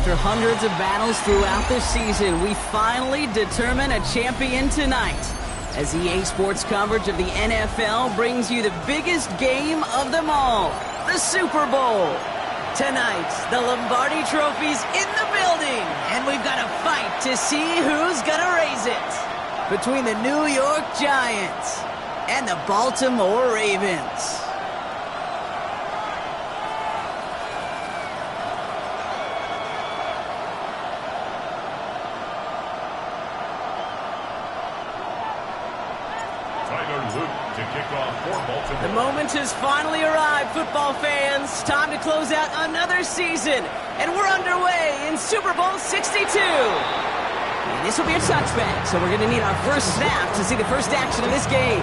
After hundreds of battles throughout the season, we finally determine a champion tonight. As EA Sports coverage of the NFL brings you the biggest game of them all, the Super Bowl. Tonight, the Lombardi Trophy's in the building, and we've got a fight to see who's gonna raise it. Between the New York Giants and the Baltimore Ravens. The moment has finally arrived, football fans. Time to close out another season. And we're underway in Super Bowl 62. And this will be a touchback, so we're going to need our first snap to see the first action of this game.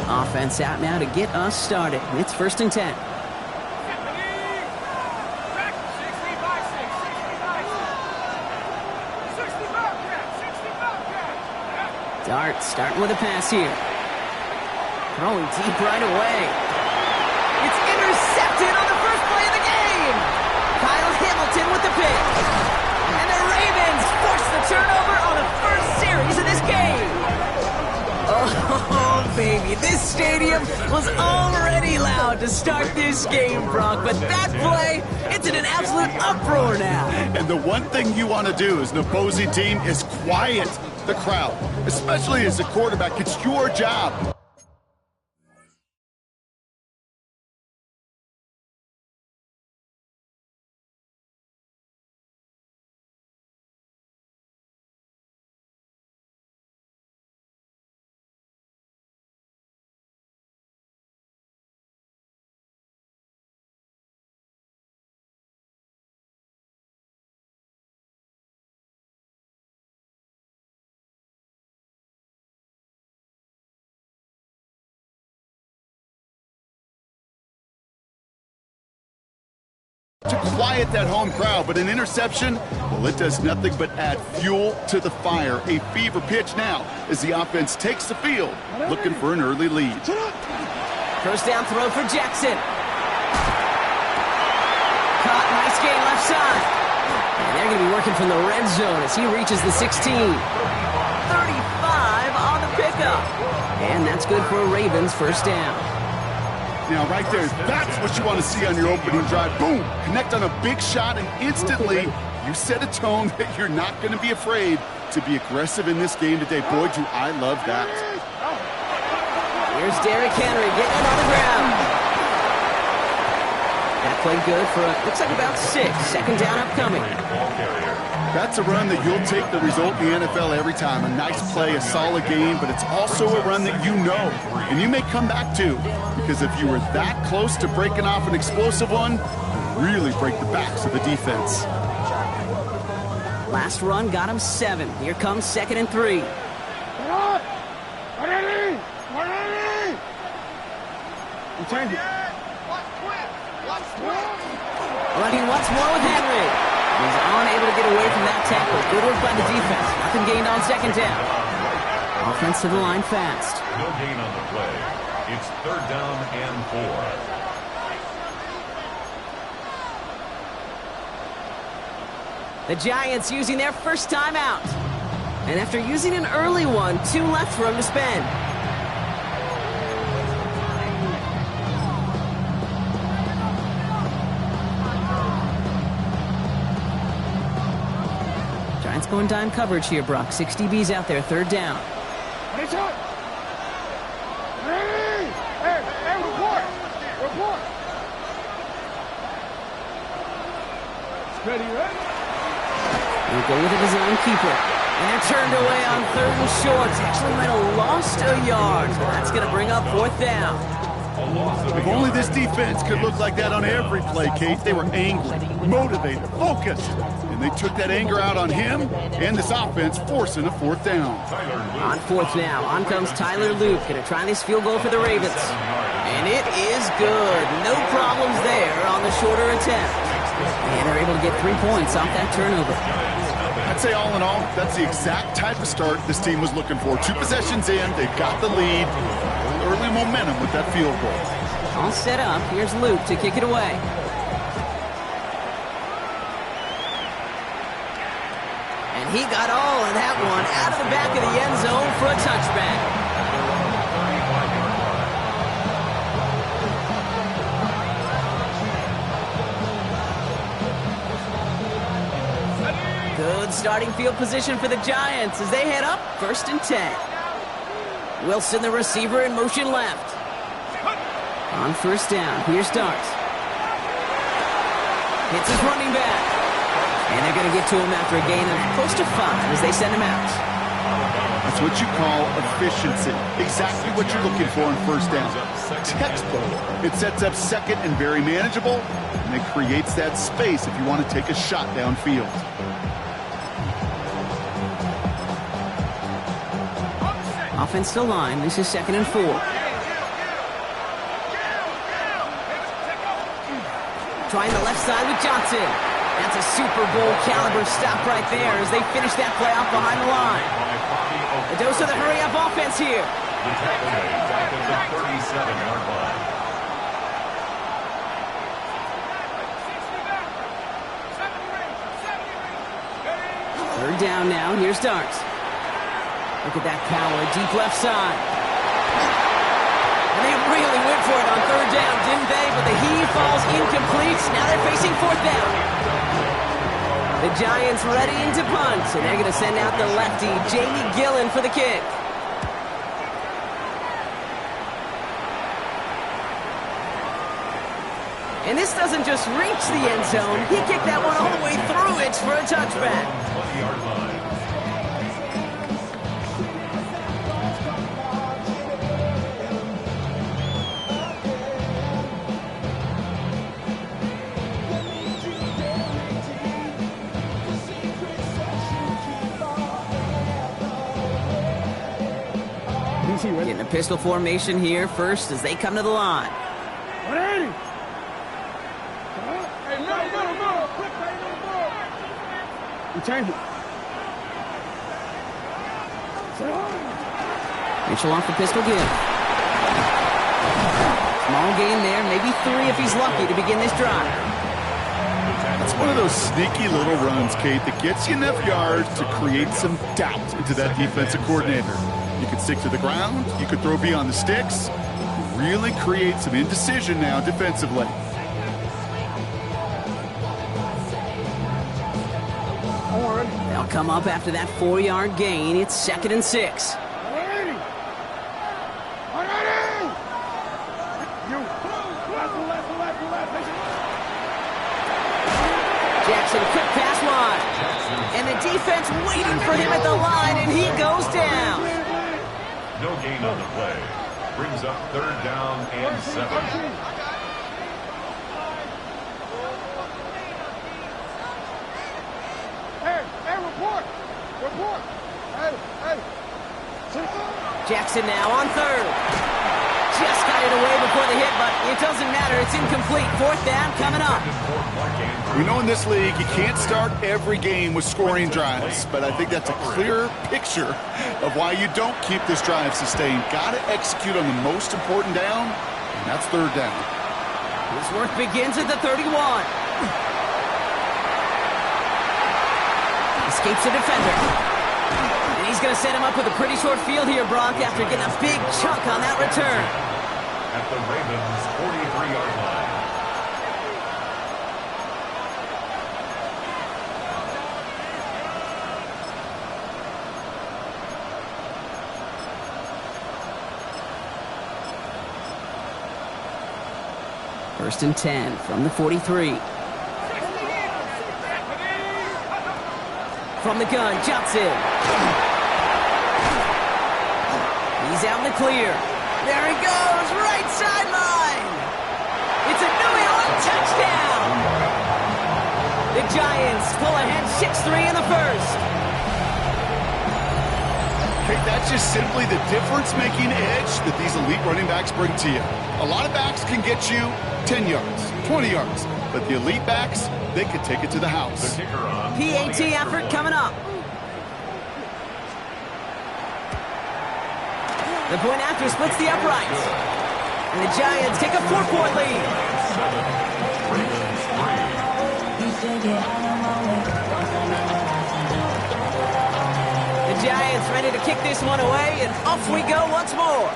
Offense out now to get us started. It's 1st and 10. Dart starting with a pass here. Throwing deep right away. It's intercepted on the first play of the game. Kyle Hamilton with the pick. And the Ravens force the turnover on the first series of this game. Oh, baby, this stadium was already loud to start this game, Brock, but that play, it's in an absolute uproar now. And the one thing you want to do as an opposing team is quiet the crowd, especially as a quarterback. It's your job. To quiet that home crowd, but an interception, well, it does nothing but add fuel to the fire. A fever pitch now as the offense takes the field, looking for an early lead. First down throw for Jackson. Caught, nice gain left side. And they're going to be working from the red zone as he reaches the 16. 35 on the pickup. And that's good for a Ravens first down. Now, right there, that's what you want to see on your opening drive. Boom! Connect on a big shot, and instantly you set a tone that you're not going to be afraid to be aggressive in this game today. Boy, do I love that. Here's Derrick Henry getting it on the ground. That played good for, looks like about 6. Second down upcoming. That's a run that you'll take the result in the NFL every time. A nice play, a solid game, but it's also a run that you know, and you may come back to, because if you were that close to breaking off an explosive one, you'll really break the backs of the defense. Last run got him 7. Here comes 2nd and 3. Running once more with Henry. He's unable to get away from that tackle. Good work by the defense. Nothing gained on second down. Offense to the line fast. No gain on the play. It's 3rd down and 4. The Giants using their first timeout. And after using an early one, 2 left for him to spend. Giants going dime coverage here, Brock. 6 DBs out there, 3rd down. We'll go with a design keeper. And they're turned away on 3rd and short. Actually might have lost a yard. That's going to bring up 4th down. A loss of a If only yard. this defense could look like that on every play, Kate. They were angry, motivated, focused. And they took that anger out on him and this offense, forcing a fourth down. Tyler Luke. On fourth now, on comes Tyler Luke. Going to try this field goal for the Ravens. And it is good. No problems there on the shorter attempt. And they're able to get 3 points off that turnover. I'd say all in all, that's the exact type of start this team was looking for. 2 possessions in, they've got the lead. Early momentum with that field goal. All set up. Here's Luke to kick it away. And he got all of that one out of the back of the end zone for a touchback. Good starting field position for the Giants as they head up 1st and 10. Wilson, the receiver, in motion left. On 1st down, here starts. Hits his running back. And they're going to get to him after a gain of close to 5 as they send him out. That's what you call efficiency. Exactly what you're looking for on 1st down. Textbook. It sets up 2nd and very manageable, and it creates that space if you want to take a shot downfield. Offensive line, this is 2nd and 4. Trying the left side with Johnson. That's a Super Bowl caliber stop right there as they finish that play off behind the line. A dose of the hurry-up offense here. The tackle made back at the 37-yard line. Third down now, here starts. Look at that power, deep left side. And they really went for it on 3rd down, didn't they? But the heave falls incomplete. Now they're facing 4th down. The Giants ready into punt, and they're going to send out the lefty, Jamie Gillen, for the kick. And this doesn't just reach the end zone. He kicked that one all the way through it for a touchback. 20-yard line. Getting a pistol formation here first as they come to the line. Mitchell off the pistol give. Small gain there, maybe 3 if he's lucky to begin this drive. It's one of those sneaky little runs, Kate, that gets you enough yards to create some doubt into that defensive coordinator. You could stick to the ground, you could throw beyond the sticks, really create some indecision now defensively. They'll come up after that 4-yard gain. It's 2nd and 6. Jackson, quick pass wide. And the defense waiting for him at the line, and he goes down. No gain on the play. Brings up 3rd down and 7. Jackson now on 3rd. Just got it away before the hit, but it doesn't matter. It's incomplete. 4th down coming up. We know in this league you can't start every game with scoring drives, but I think that's a clear picture of why you don't keep this drive sustained. Got to execute on the most important down, and that's 3rd down. His work begins at the 31. Escapes the defender. And he's going to set him up with a pretty short field here, Brock, after getting a big chunk on that return. At the Ravens' 43-yard line. First and 10 from the 43. From the gun, Johnson. He's out in the clear. There he goes, right sideline. It's a New York touchdown. The Giants pull ahead 6-3 in the first. Okay, that's just simply the difference-making edge that these elite running backs bring to you. A lot of backs can get you 10 yards, 20 yards, but the elite backs, they could take it to the house. The kicker on PAT effort coming up. The point after splits the uprights. And the Giants take a 4-point lead. The Giants ready to kick this one away, and off we go once more.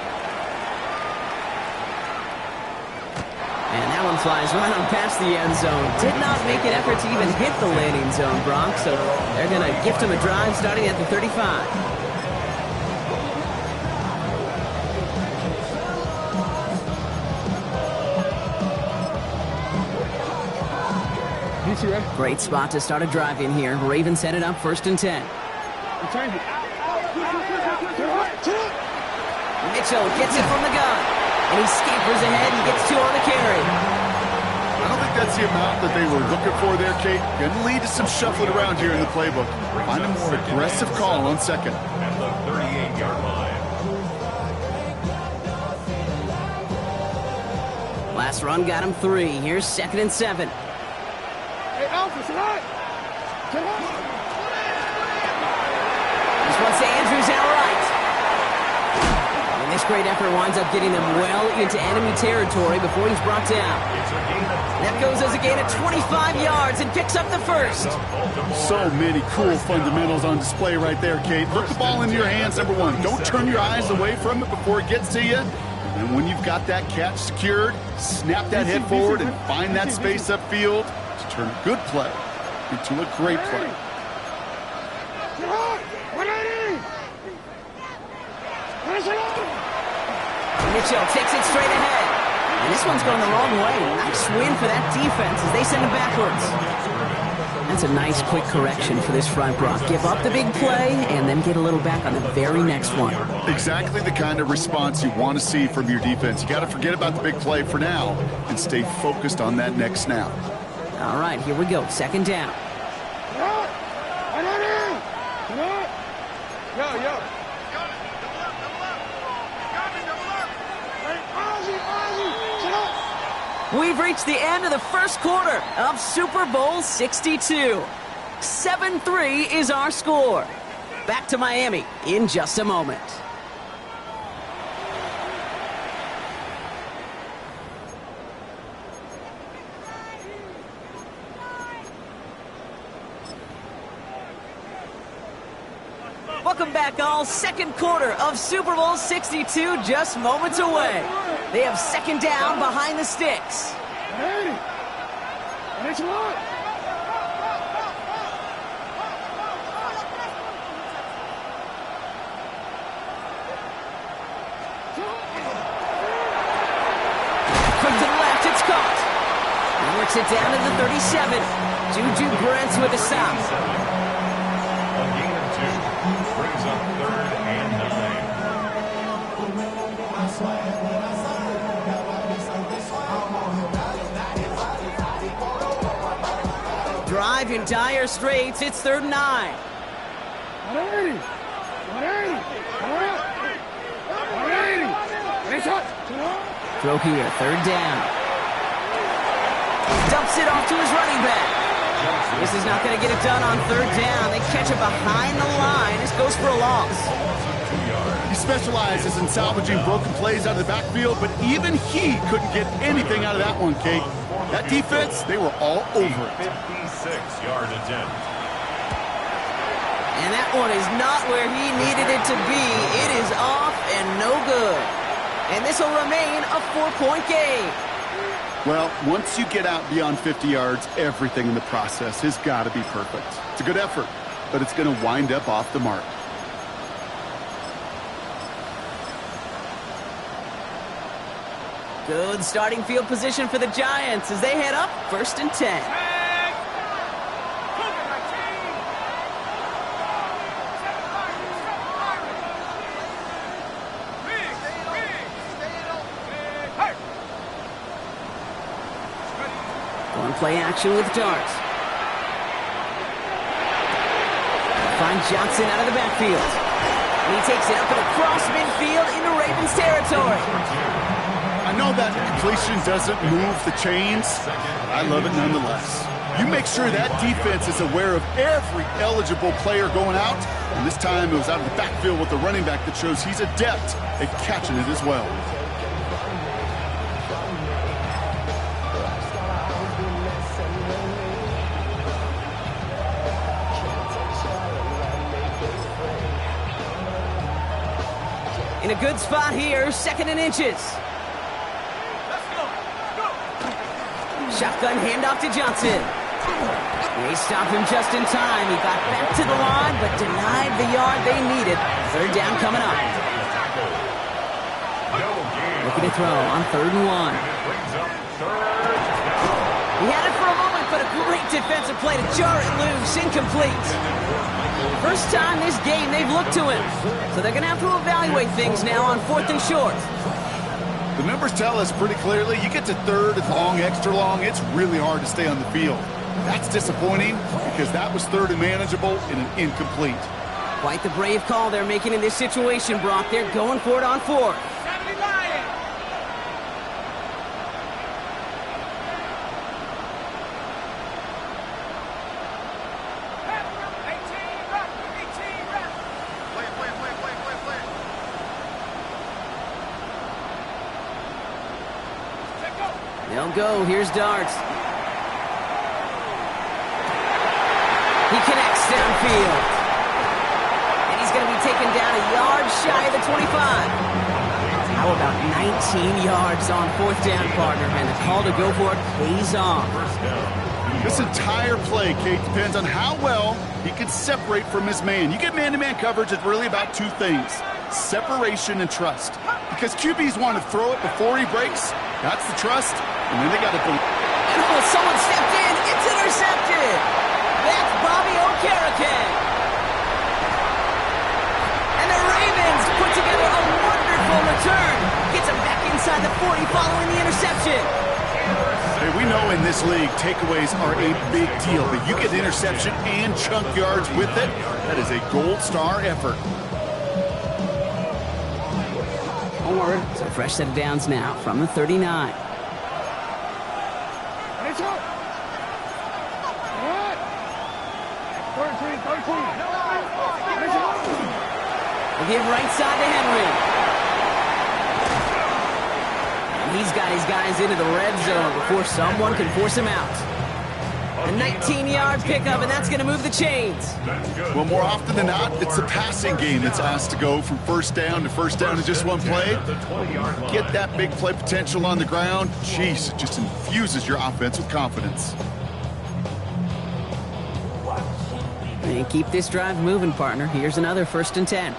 And that one flies right on past the end zone. Did not make an effort to even hit the landing zone, Brock, so they're going to gift him a drive starting at the 35. Great spot to start a drive in here. Ravens set it up 1st and 10. Mitchell gets it from the gun. And he scampers ahead and gets 2 on the carry. I don't think that's the amount that they were looking for there, Kate. Going to lead to some shuffling around here in the playbook. Find a more aggressive call on second. At the 38-yard line. Last run got him 3. Here's 2nd and 7. This one's to Andrews outright. And this great effort winds up getting them well into enemy territory before he's brought down. That goes as a gain of 25 yards and picks up the first. So many cool fundamentals on display right there, Kate. Look the ball into your hands, number one. Don't turn your eyes away from it before it gets to you. And when you've got that catch secured, snap that head forward and find that space upfield to turn a good play into a great play. Mitchell takes it straight ahead. And this one's going the wrong way. Nice win for that defense as they send it backwards. That's a nice quick correction for this front, Brock. Give up the big play and then get a little back on the very next one. Exactly the kind of response you want to see from your defense. You got to forget about the big play for now and stay focused on that next snap. All right, here we go. 2nd down. We've reached the end of the first quarter of Super Bowl 62. 7-3 is our score. Back to Miami in just a moment. Welcome back, all. 2nd quarter of Super Bowl 62 just moments away. They have 2nd down behind the sticks. Quick to the left, it's caught. He works it down to the 37. Juju Brents with a stop. A gain of 2 brings up 3rd and 9. Drive in dire straits. It's 3rd and 9. Throw here, 3rd down. Dumps it off to his running back. This is not going to get it done on 3rd down. They catch it behind the line. This goes for a loss. He specializes in salvaging broken plays out of the backfield, but even he couldn't get anything out of that one, Kate. That defense, they were all over it. 56-yard attempt. And that one is not where he needed it to be. It is off and no good. And this will remain a 4-point game. Well, once you get out beyond 50 yards, everything in the process has got to be perfect. It's a good effort, but it's going to wind up off the mark. Good starting field position for the Giants as they head up 1st and 10. on play action with darts. Finds Johnson out of the backfield. And he takes it up and across midfield into Ravens territory. I know that completion doesn't move the chains. I love it nonetheless. You make sure that defense is aware of every eligible player going out. And this time it was out of the backfield with the running back that shows he's adept at catching it as well. In a good spot here, 2nd and inches. Shotgun handoff to Johnson. They stop him just in time. He got back to the line, but denied the yard they needed. 3rd down coming up. Looking to throw on 3rd and 1. He had it for a moment, but a great defensive play to jar it loose. Incomplete. First time this game they've looked to him. So they're going to have to evaluate things now on 4th and short. The numbers tell us pretty clearly, you get to 3rd and long, extra long, it's really hard to stay on the field. That's disappointing because that was 3rd and manageable and an incomplete. Quite the brave call they're making in this situation, Brock. They're going for it on 4th. They'll go. Here's darts. He connects downfield. And he's going to be taken down a yard shy of the 25. How about 19 yards on 4th down, partner? And the call to go for it pays off. This entire play, Kate, depends on how well he can separate from his man. You get man-to-man coverage, it's really about 2 things. Separation and trust. Because QBs want to throw it before he breaks. That's the trust. And then they got to go. Oh, someone stepped in. It's intercepted. That's Bobby Okereke. And the Ravens put together a wonderful return. Gets him back inside the 40 following the interception. Hey, we know in this league, takeaways are a big deal. But you get interception and chunk yards with it. That is a gold star effort. So fresh set of downs now from the 39. We'll give right side to Henry. And he's got his guys into the red zone before someone can force him out. A 19-yard pickup, and that's going to move the chains. Well, more often than not, it's the passing game that's asked to go from 1st down to 1st down in just one play. Get that big play potential on the ground. Jeez, it just infuses your offense with confidence. And keep this drive moving, partner. Here's another 1st and 10.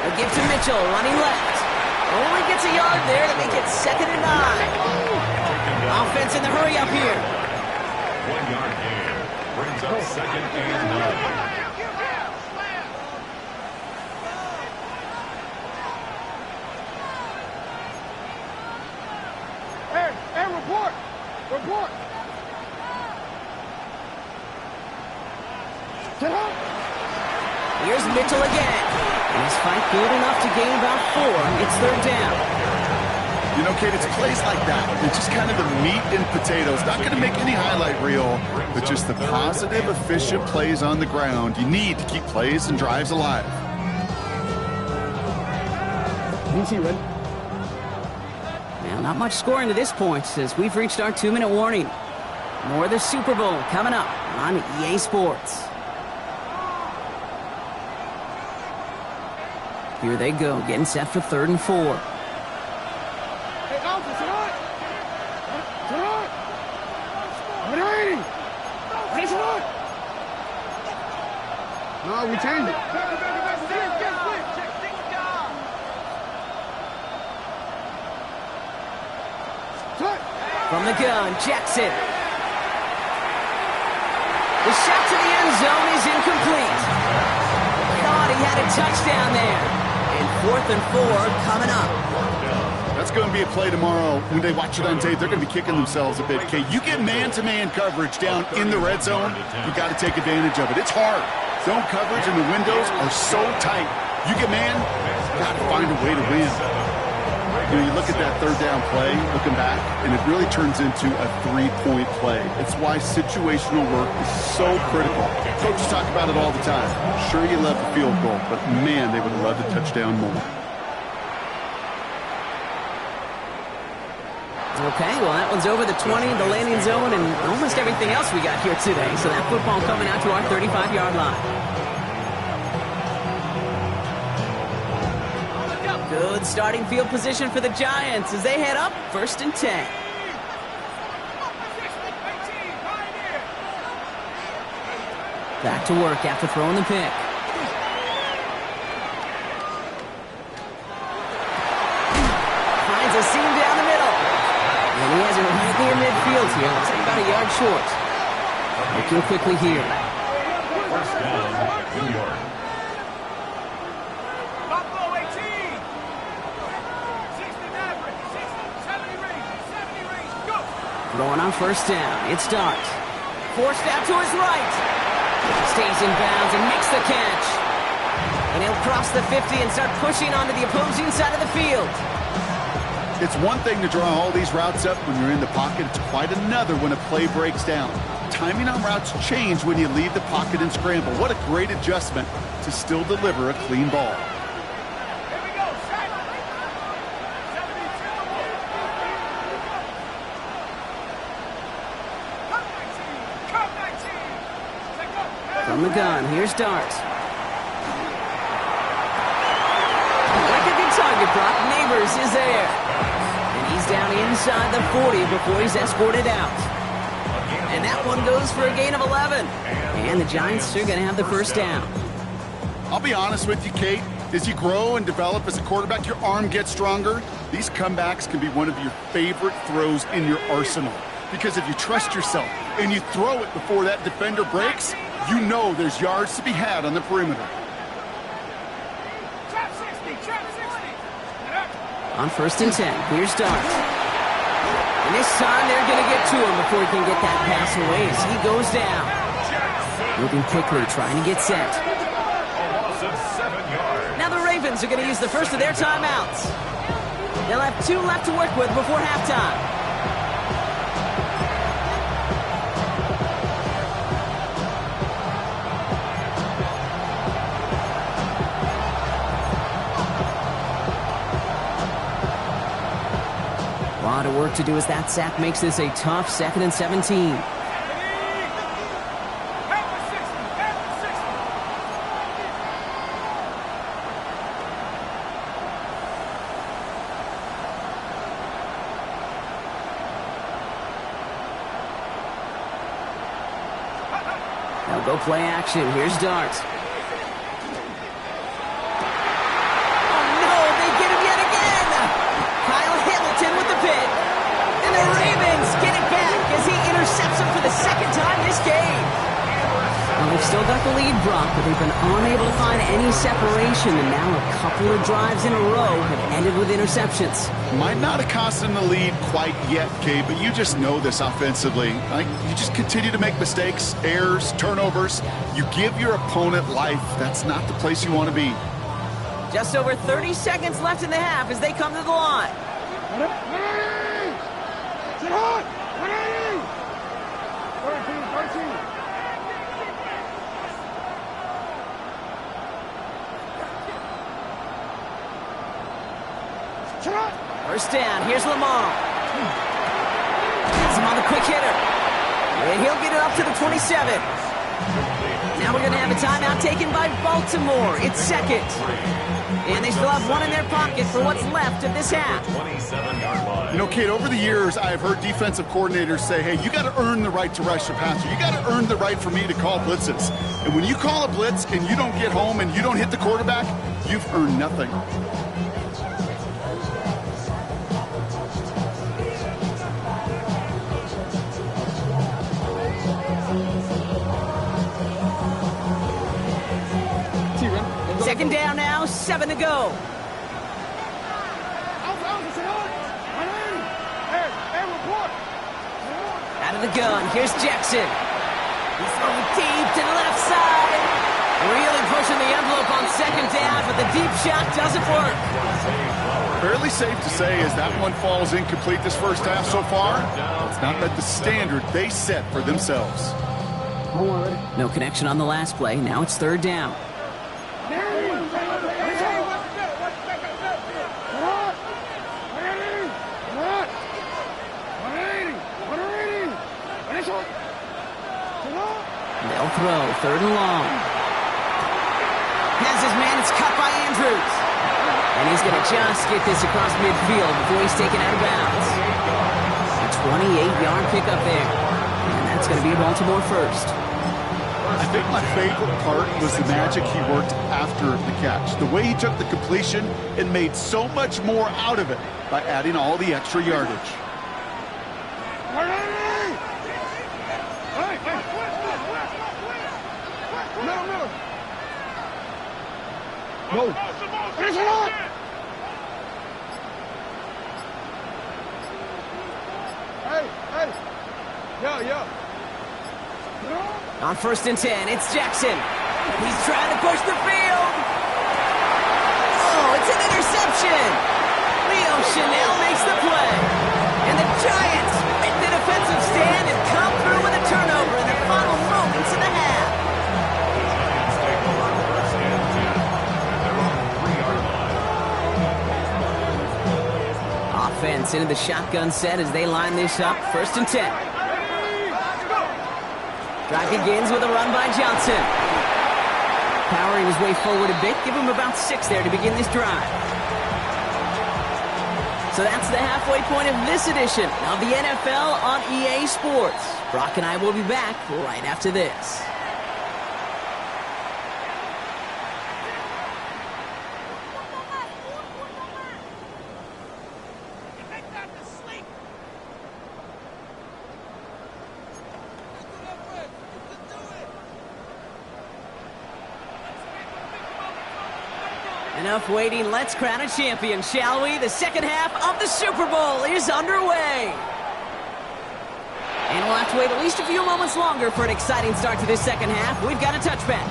They'll give to Mitchell, running left. Only gets a yard there to make it 2nd and 9. Offense in the hurry up here. 1-yard gain brings up 2nd and 9. Report! Here's Mitchell again. And his fight good enough to gain about 4. It's 3rd down. You know, Kate, it's plays like that. It's just kind of the meat and potatoes. Not going to make any highlight reel, but just the positive, efficient plays on the ground. You need to keep plays and drives alive. Now, not much scoring to this point as we've reached our 2-minute warning. More of the Super Bowl coming up on EA Sports. Here they go, getting set for 3rd and 4. Hey, Alpha, sit on! No, we changed it. From the gun, Jackson. The shot to the end zone is incomplete. Thought he had a touchdown there. 4th and 4 coming up. That's going to be a play tomorrow. When they watch it on tape, they're going to be kicking themselves a bit. Okay, you get man-to-man coverage down in the red zone, you got to take advantage of it. It's hard. Zone coverage and the windows are so tight. You get man, you got to find a way to win. You know, you look at that third down play, looking back, and it really turns into a 3-point play. It's why situational work is so critical. Coaches talk about it all the time. Sure, you love the field goal, but man, they would love the touchdown more. Okay, well, that one's over the 20, the landing zone, and almost everything else we got here today. So that football coming out to our 35-yard line. Good starting field position for the Giants as they head up 1st and 10. Back to work after throwing the pick. Finds a seam down the middle. And he has it right near midfield here. Looks like about a yard short. Looking quickly here. 1st down, New York. Going on 1st down. It starts. Forced out to his right. Stays in bounds and makes the catch. And he'll cross the 50 and start pushing onto the opposing side of the field. It's one thing to draw all these routes up when you're in the pocket. It's quite another when a play breaks down. Timing on routes change when you leave the pocket and scramble. What a great adjustment to still deliver a clean ball. From the gun, here's Dart. Like a good target, Brock. Neighbors is there. And he's down inside the 40 before he's escorted out. And that one goes for a gain of 11. And the Giants are going to have the 1st down. I'll be honest with you, Kate. As you grow and develop as a quarterback, your arm gets stronger. These comebacks can be one of your favorite throws in your arsenal. Because if you trust yourself and you throw it before that defender breaks, you know there's yards to be had on the perimeter. On 1st and 10, here's Dart. And this time they're going to get to him before he can get that pass away as he goes down. Moving quickly, trying to get set. Now the Ravens are going to use the first of their timeouts. They'll have 2 left to work with before halftime. A lot of work to do as that sack makes this a tough 2nd and 17. They'll go play action. Here's Dart. They've still got the lead, Brock, but they've been unable to find any separation, and now a couple of drives in a row have ended with interceptions. Might not have cost them the lead quite yet, Kay, but you just know this offensively. Like, you just continue to make mistakes, errors, turnovers. You give your opponent life. That's not the place you want to be. Just over 30 seconds left in the half as they come to the line. Sit hot! 13. First down, here's Lamar. Gets him on the quick hitter. And he'll get it up to the 27. Now we're going to have a timeout taken by Baltimore. It's 2nd. And they still have 1 in their pocket for what's left of this half. You know, Kate, over the years, I've heard defensive coordinators say, hey, you got to earn the right to rush your passer. You got to earn the right for me to call blitzes. And when you call a blitz and you don't get home and you don't hit the quarterback, you've earned nothing. Second down now, 7 to go. the gun. Here's Jackson. He's throwing deep to the left side. Really pushing the envelope on second down, but the deep shot doesn't work. Fairly safe to say as that one falls incomplete this first half so far, it's not met the standard they set for themselves. No connection on the last play. Now it's third down. They'll throw third and long. Has his man. It's caught by Andrews. And he's going to just get this across midfield before he's taken out of bounds. A 28-yard pickup there. And that's going to be Baltimore first. I think my favorite part was the magic he worked after the catch. The way he took the completion and made so much more out of it by adding all the extra yardage. No. Finish it up. Hey. Yeah. On 1st and 10, it's Jackson. He's trying to push the field. Oh, it's an interception. Leo Chanel makes the play. And the Giants make the defensive stand and come through with a turnover in the final moments of the half. Offense into the shotgun set as they line this up. 1st and 10. Drive begins with a run by Johnson. Powering his way forward a bit. Give him about 6 there to begin this drive. So that's the halfway point of this edition of the NFL on EA Sports. Brock and I will be back right after this. Enough waiting, let's crown a champion, shall we? The second half of the Super Bowl is underway. And we'll have to wait at least a few moments longer for an exciting start to this second half. We've got a touchback.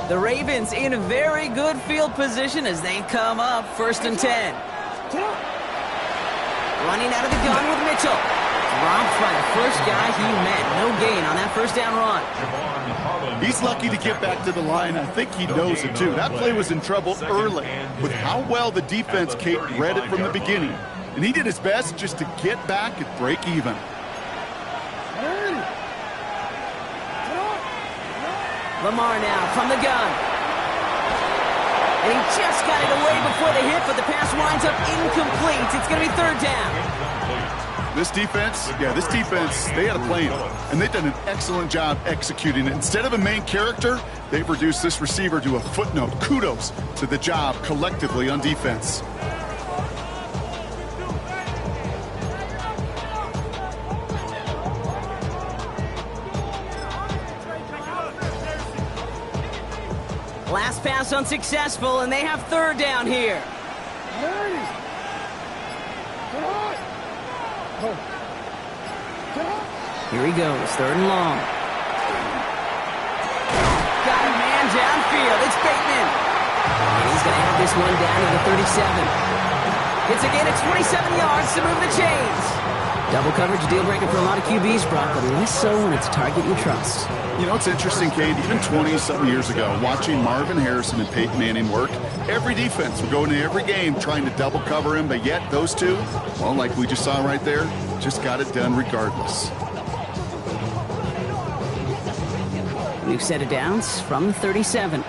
The Ravens in very good field position as they come up 1st and 10. Running out of the gun with Mitchell. Dropped by the first guy he met. No gain on that first down run. He's lucky to get back to the line. I think he knows it too. That play was in trouble early with how well the defense read it from the beginning. And he did his best just to get back and break even. Lamar now from the gun. And he just got it away before the hit, but the pass winds up incomplete. It's going to be third down. This defense, they had a plan. And they've done an excellent job executing it. Instead of a main character, they've reduced this receiver to a footnote. Kudos to the job collectively on defense. Last pass unsuccessful, and they have third down here. Here he goes, third and long. Got a man downfield. It's Bateman. And he's going to have this one down to the 37. It's again at 27 yards to move the chains. Double coverage, deal breaker for a lot of QBs, Brock, but less so when it's a target you trust. You know, it's interesting, Kate, even 20-something years ago, watching Marvin Harrison and Peyton Manning work, every defense would go into every game trying to double cover him, but yet those two, well, like we just saw right there, just got it done regardless. New set of downs from the 37. On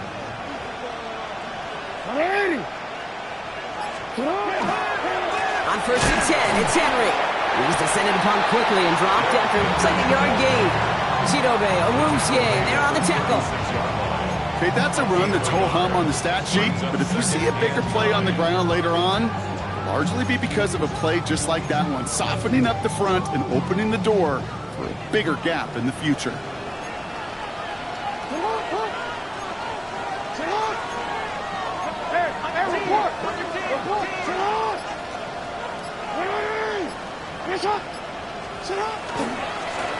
1st and 10, it's Henry. He's descended upon quickly and dropped after it's like a yard gain. Chidobe, Awuzie, they're on the tackle. Okay, that's a run that's ho-hum on the stat sheet, but if you see a bigger play on the ground later on, largely be because of a play just like that one, softening up the front and opening the door for a bigger gap in the future.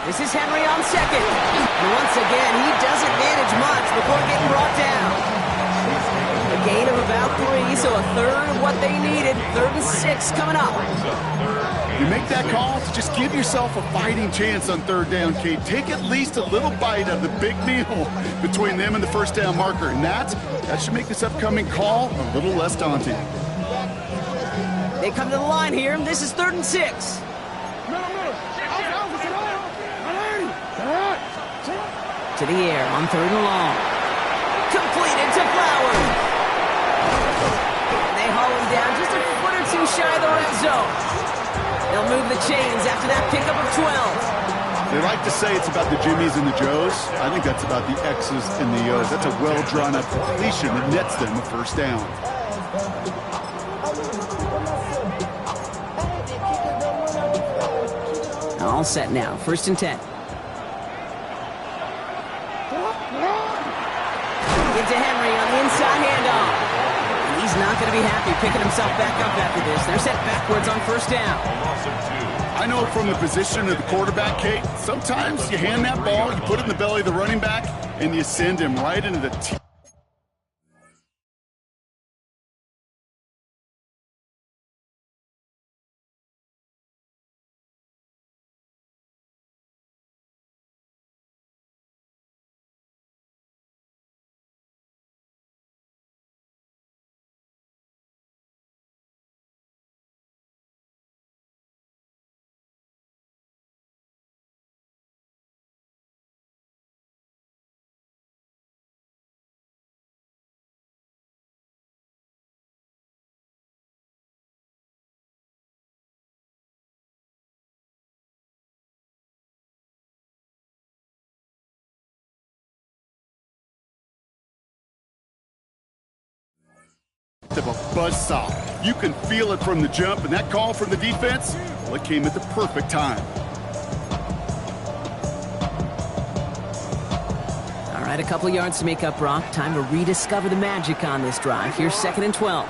This is Henry on second. And once again, he doesn't manage much before getting brought down. A gain of about 3, so a third of what they needed. 3rd and 6 coming up. You make that call to just give yourself a fighting chance on 3rd down, Kate. Take at least a little bite of the big meal between them and the 1st down marker. And that should make this upcoming call a little less daunting. They come to the line here. This is 3rd and 6. To the air on 3rd and long. Completed to Flowers. And they haul him down just a foot or 2 shy of the red zone. They'll move the chains after that pickup of 12. They like to say it's about the Jimmies and the Joes. I think that's about the X's and the O's. That's a well-drawn-up completion that nets them a 1st down. All set now. 1st and 10. Into Henry on the inside handoff. And he's not going to be happy picking himself back up after this. They're set backwards on 1st down. I know from the position of the quarterback, Kate, sometimes you hand that ball, you put it in the belly of the running back, and you send him right into the teeth. Of a buzzsaw. You can feel it from the jump, and that call from the defense, well, it came at the perfect time. All right, a couple yards to make up, Brock. Time to rediscover the magic on this drive. Here's 2nd and 12.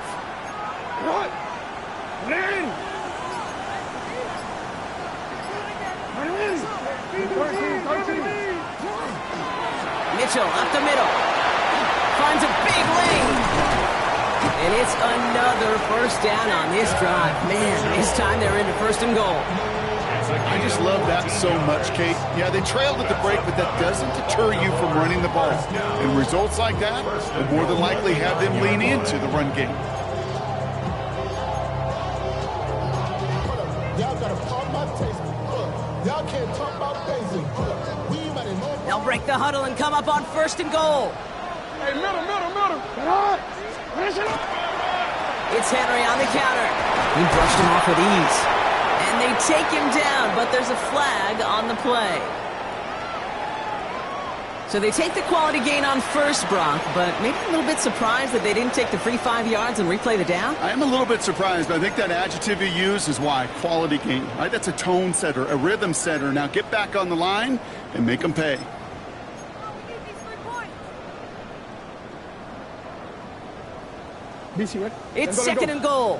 Mitchell up the middle. Finds a big lane. And it's another 1st down on this drive. Man, this time they're into 1st and goal. I just love that so much, Kate. Yeah, they trailed at the break, but that doesn't deter you from running the ball. And results like that will more than likely have them lean into the run game. They'll break the huddle and come up on 1st and goal. Hey, middle. It's Henry on the counter. He brushed him off with ease. And they take him down, but there's a flag on the play. So they take the quality gain on 1st, Brock, but maybe a little bit surprised that they didn't take the free 5 yards and replay the down? I am a little bit surprised, but I think that adjective you use is why. Quality gain, right? That's a tone setter, a rhythm setter. Now get back on the line and make them pay. It's 2nd and goal.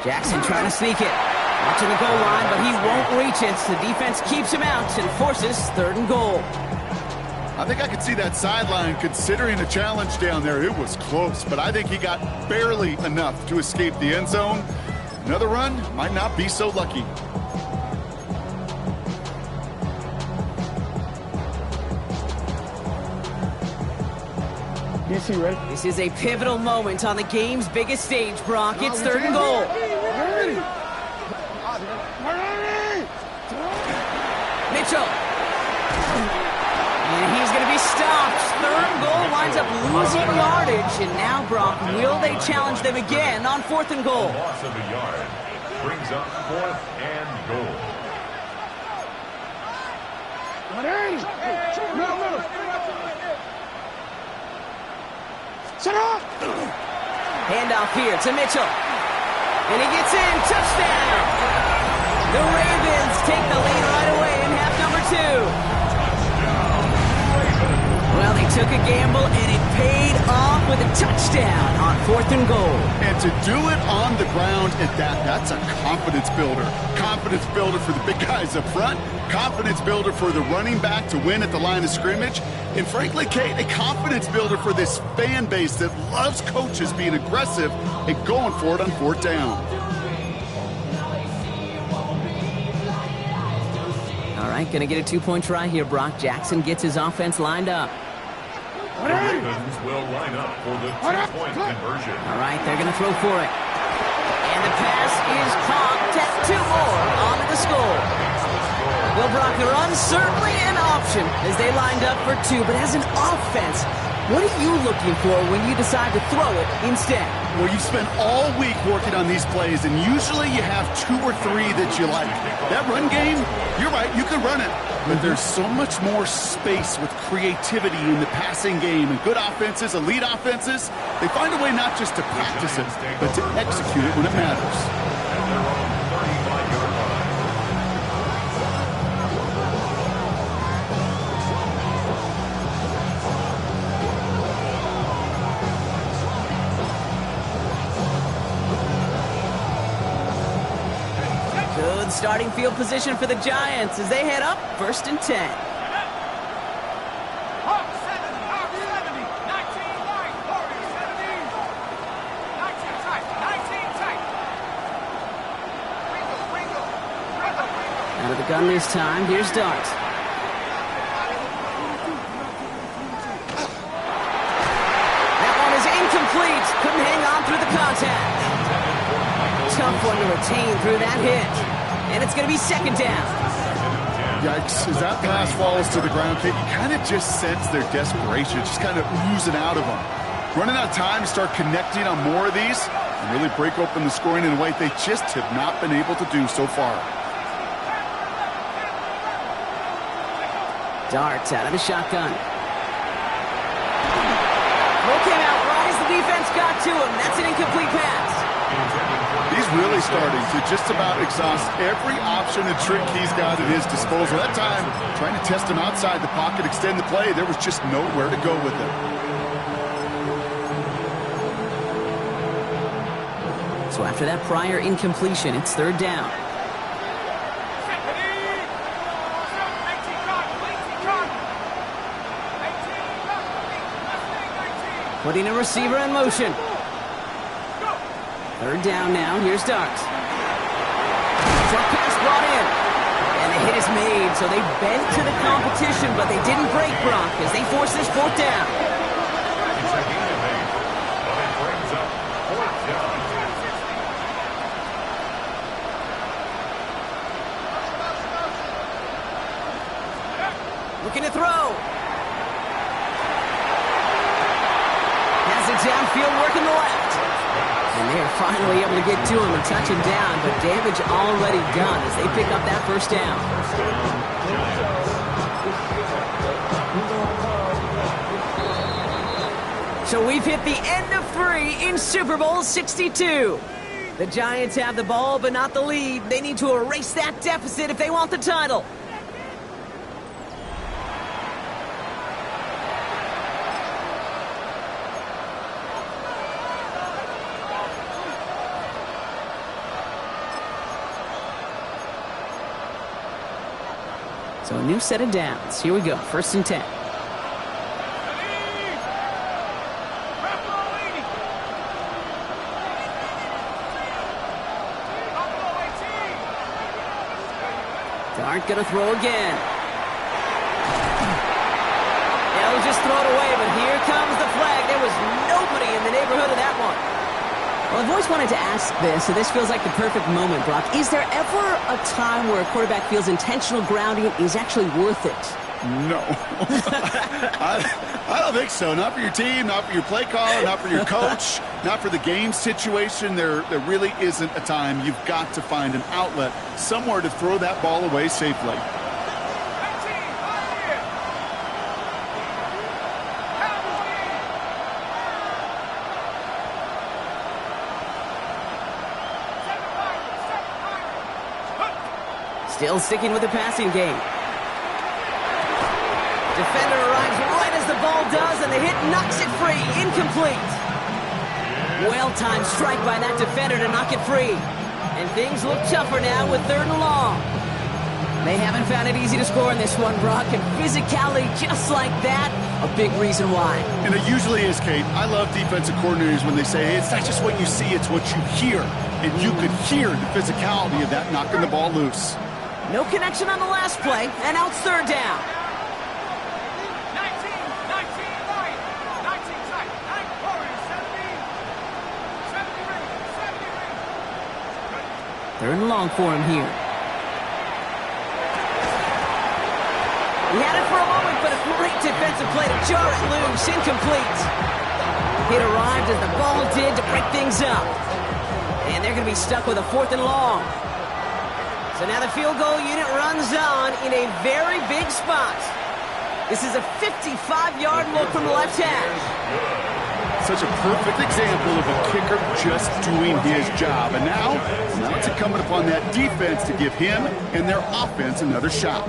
Jackson trying to sneak it. Watching the goal line, but he won't reach it. The defense keeps him out and forces 3rd and goal. I think I could see that sideline considering a challenge down there. It was close, but I think he got barely enough to escape the end zone. Another run might not be so lucky. This is a pivotal moment on the game's biggest stage, Brock. It's 3rd and goal. Mitchell. And he's going to be stopped. 3rd and goal winds up losing yardage. And now, Brock, will they challenge them again on 4th and goal? Loss of a yard brings up 4th and goal. Handoff here to Mitchell. And he gets in. Touchdown! The Ravens take the lead right away in half number 2. Well, they took a gamble, and it paid off with a touchdown on 4th and goal. And to do it on the ground at that's a confidence builder. Confidence builder for the big guys up front. Confidence builder for the running back to win at the line of scrimmage. And frankly, Kate, a confidence builder for this fan base that loves coaches being aggressive and going for it on 4th down. All right, going to get a 2-point try here. Brock Jackson gets his offense lined up. The Ravens will line up for the 2-point conversion. All right, they're going to throw for it. And the pass is caught. 2 more onto the score. Well, Brock, the run's certainly an option as they lined up for 2. But as an offense, what are you looking for when you decide to throw it instead? Well, you've spent all week working on these plays, and usually you have 2 or 3 that you like. That run game, you're right, you can run it. But there's so much more space with creativity in the passing game. And good offenses, elite offenses, they find a way not just to practice it, but to execute it when it matters. And they're on the 35-yard line. Good starting field position for the Giants as they head up 1st and 10. Out of the gun this time. Here's Dart. That one is incomplete. Couldn't hang on through the contact. Tough one to retain through that hit. And it's going to be 2nd down. Yikes. As that pass falls to the ground, Kate, you kind of just sense their desperation, just kind of oozing out of them. Running out of time to start connecting on more of these and really break open the scoring in a way they just have not been able to do so far. Darts out of the shotgun. Throw came out right as the defense got to him. That's an incomplete pass. He's really starting to just about exhaust every option and trick he's got at his disposal. That time, trying to test him outside the pocket, extend the play, there was just nowhere to go with it. So after that prior incompletion, it's 3rd down. Putting a receiver in motion. 3rd down now. Here's Darts. Short pass brought in. And the hit is made, so they bent to the competition, but they didn't break Brock as they force this 4th down. It's a gain of 8, but it brings up 4th down. Looking to throw. Has it downfield, working the left. And they're finally able to get to him and touch him down, but damage already done as they pick up that 1st down. So we've hit the end of 3 in Super Bowl 62. The Giants have the ball, but not the lead. They need to erase that deficit if they want the title. So a new set of downs. Here we go. 1st and 10. Dart going to throw again. They'll just throw it away, but here comes the flag. There was nobody in the neighborhood of that one. Well, I've always wanted to ask this, so this feels like the perfect moment, Brock. Is there ever a time where a quarterback feels intentional grounding is actually worth it? No. I don't think so. Not for your team, not for your play caller, not for your coach, not for the game situation. There really isn't a time. You've got to find an outlet, somewhere to throw that ball away safely. Still sticking with the passing game. Defender arrives right as the ball does, and the hit knocks it free. Incomplete. Well-timed strike by that defender to knock it free. And things look tougher now with 3rd and long. They haven't found it easy to score in this one, Brock, and physicality just like that, a big reason why. And it usually is, Kate. I love defensive coordinators when they say, hey, it's not just what you see, it's what you hear. And you could hear the physicality of that knocking the ball loose. No connection on the last play, and now it's 3rd down. 3rd and long for him here. He had it for a moment, but a great defensive play to jar it loose. Incomplete. It arrived as the ball did to break things up. And they're going to be stuck with a 4th and long. So now the field goal unit runs on in a very big spot. This is a 55-yard look from the left hash. Such a perfect example of a kicker just doing his job. And now it's incumbent upon that defense to give him and their offense another shot.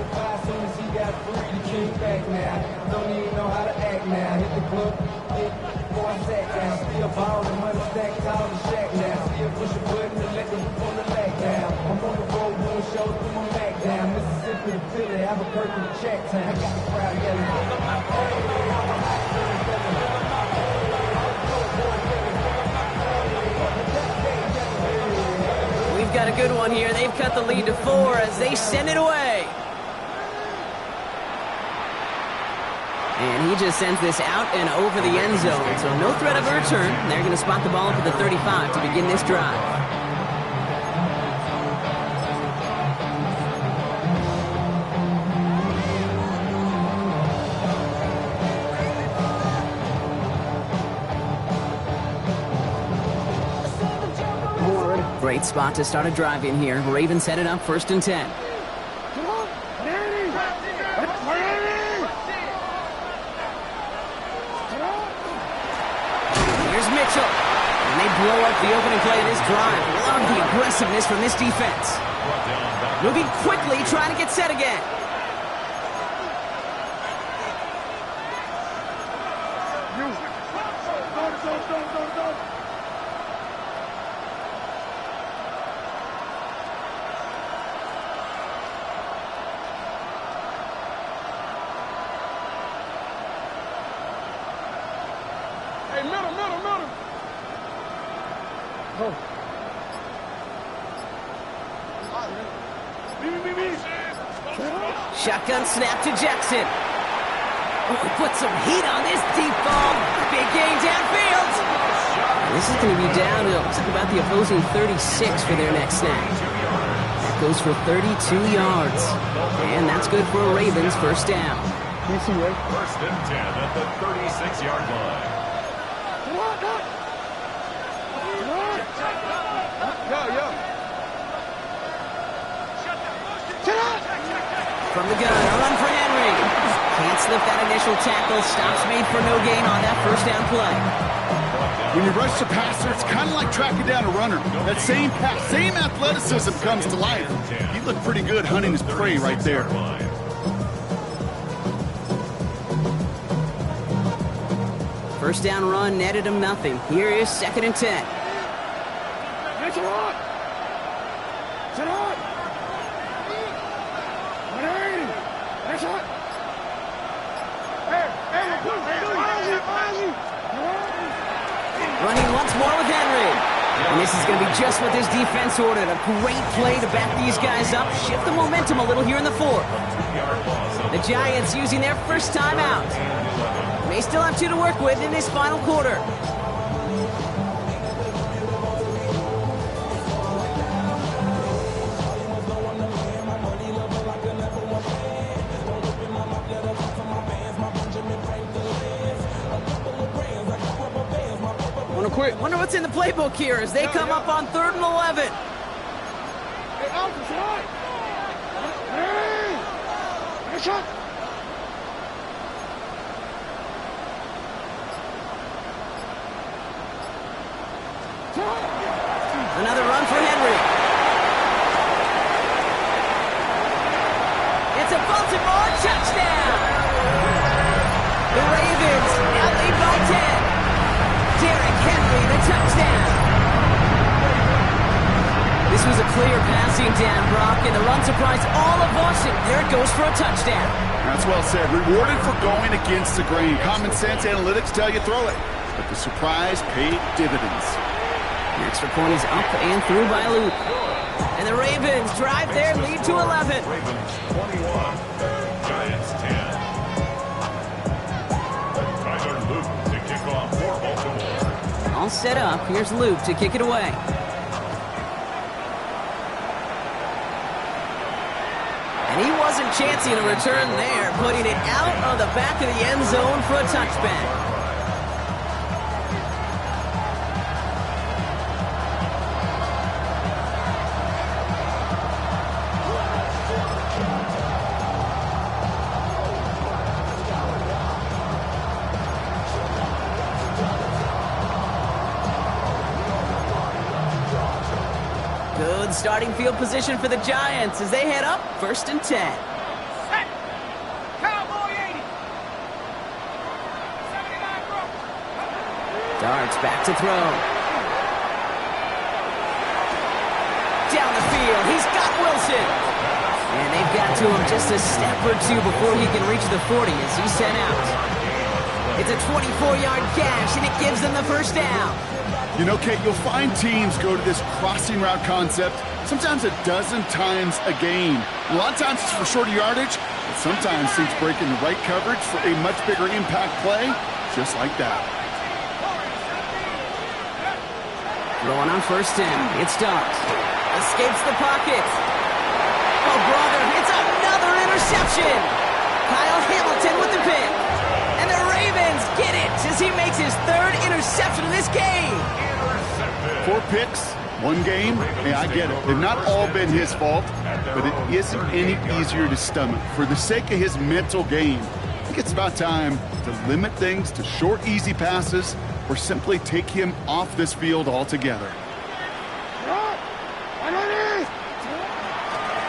We've got a good one here. They've cut the lead to 4 as they send it away. And he just sends this out and over the end zone. So no threat of a return. They're going to spot the ball up at the 35 to begin this drive. Great spot to start a drive in here. Ravens set it up 1st and 10. Here's Mitchell. And they blow up the opening play of this drive. Love the aggressiveness from this defense. Moving quickly, trying to get set again. Shotgun snap to Jackson. Oh, put some heat on this deep ball. Big gain downfield. This is going to be down to about the opposing 36 for their next snap. That goes for 32 yards. And that's good for a Ravens 1st down. 1st and 10 at the 36-yard line. From the gun, a run for Henry. Can't slip that initial tackle. Stops made for no gain on that 1st down play. When you rush the passer, it's kind of like tracking down a runner. That same pass, same athleticism comes to life. He looked pretty good hunting his prey right there. 1st down run netted him nothing. Here is 2nd and 10. Running once more with Henry. And this is going to be just what this defense ordered. A great play to back these guys up. Shift the momentum a little here in the 4th. The Giants using their 1st time out. They still have 2 to work with in this final quarter. Wonder what's in the playbook here as they come up on 3rd and 11. Hey, Alpha's right. Hey! Nice shot. Another run for Henry. Baltimore, touchdown! The Ravens now lead by 10. Derrick Henry, the touchdown. This was a clear passing down, Brock, and the run surprised all of Washington. There it goes for a touchdown. That's well said. Rewarded for going against the grain. Common sense analytics tell you throw it. But the surprise paid dividends. The extra point is up and through by Luke. And the Ravens drive their lead to 11. Ravens 21, Giants 10. Tyler Luke to kick off for Baltimore. All set up. Here's Luke to kick it away. And he wasn't chancing a return there, putting it out on the back of the end zone for a touchback. Good starting field position for the Giants as they head up 1st and 10. Set. Cowboy 80. 79 bro. Darts back to throw. Down the field, he's got Wilson. And they've got to him just a step or two before he can reach the 40 as he's sent out. It's a 24-yard gash, and it gives them the first down. You know, Kate, you'll find teams go to this crossing route concept sometimes a dozen times a game. A lot of times it's for shorter yardage, but sometimes teams break in the right coverage for a much bigger impact play, just like that. Throwing on 1st down, it's Starks. Escapes the pocket. Oh, brother, it's another interception. Kyle Hamilton with the pick. And the Ravens get it as he makes his 3rd interception of this game. 4 picks, 1 game. Hey, I get it. They've not all been his fault, but it isn't any easier to stomach. For the sake of his mental game, I think it's about time to limit things to short, easy passes or simply take him off this field altogether.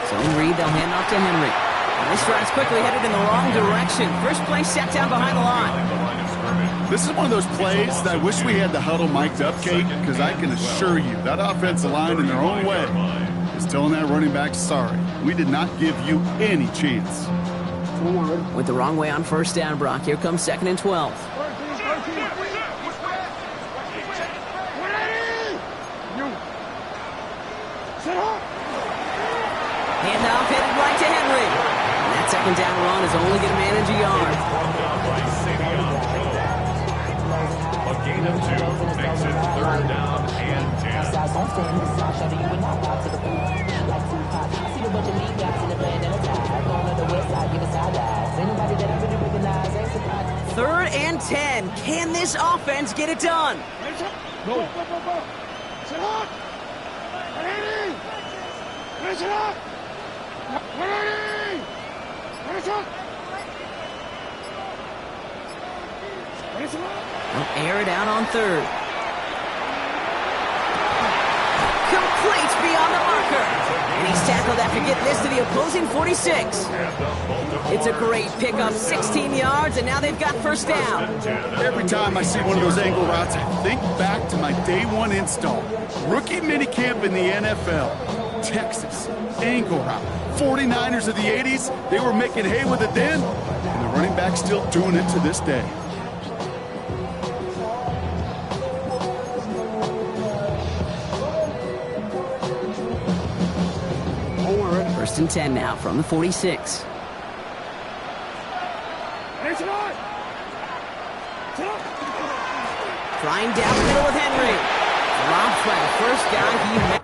Zone read, they'll hand off to Henry. And this drive's quickly headed in the wrong direction. First play set down behind the line. This is one of those plays that I wish we had the huddle mic'd up, Kate, because I can assure you that offensive line in their own way is telling that running back, sorry, we did not give you any chance. Went the wrong way on 1st down, Brock. Here comes 2nd and 12. Handoff headed right to Henry. And that 2nd down run is only going to manage a yard. A gain of 2 makes it 3rd down and 10. 3rd and 10. Can this offense get it done? Go. Sit up. Ready. Finish it up. Ready. Finish up. Finish it up. They'll air it out on 3rd. Complete beyond the marker. And he's tackled after getting this to the opposing 46. It's a great pickup, 16 yards, and now they've got 1st down. Every time I see one of those angle routes, I think back to my day 1 install. Rookie minicamp in the NFL. Texas, angle route. 49ers of the 80s, they were making hay with it then, and the running back's still doing it to this day. First and 10 now from the 46. Trying down the middle with Henry. Dropped by the first guy he met.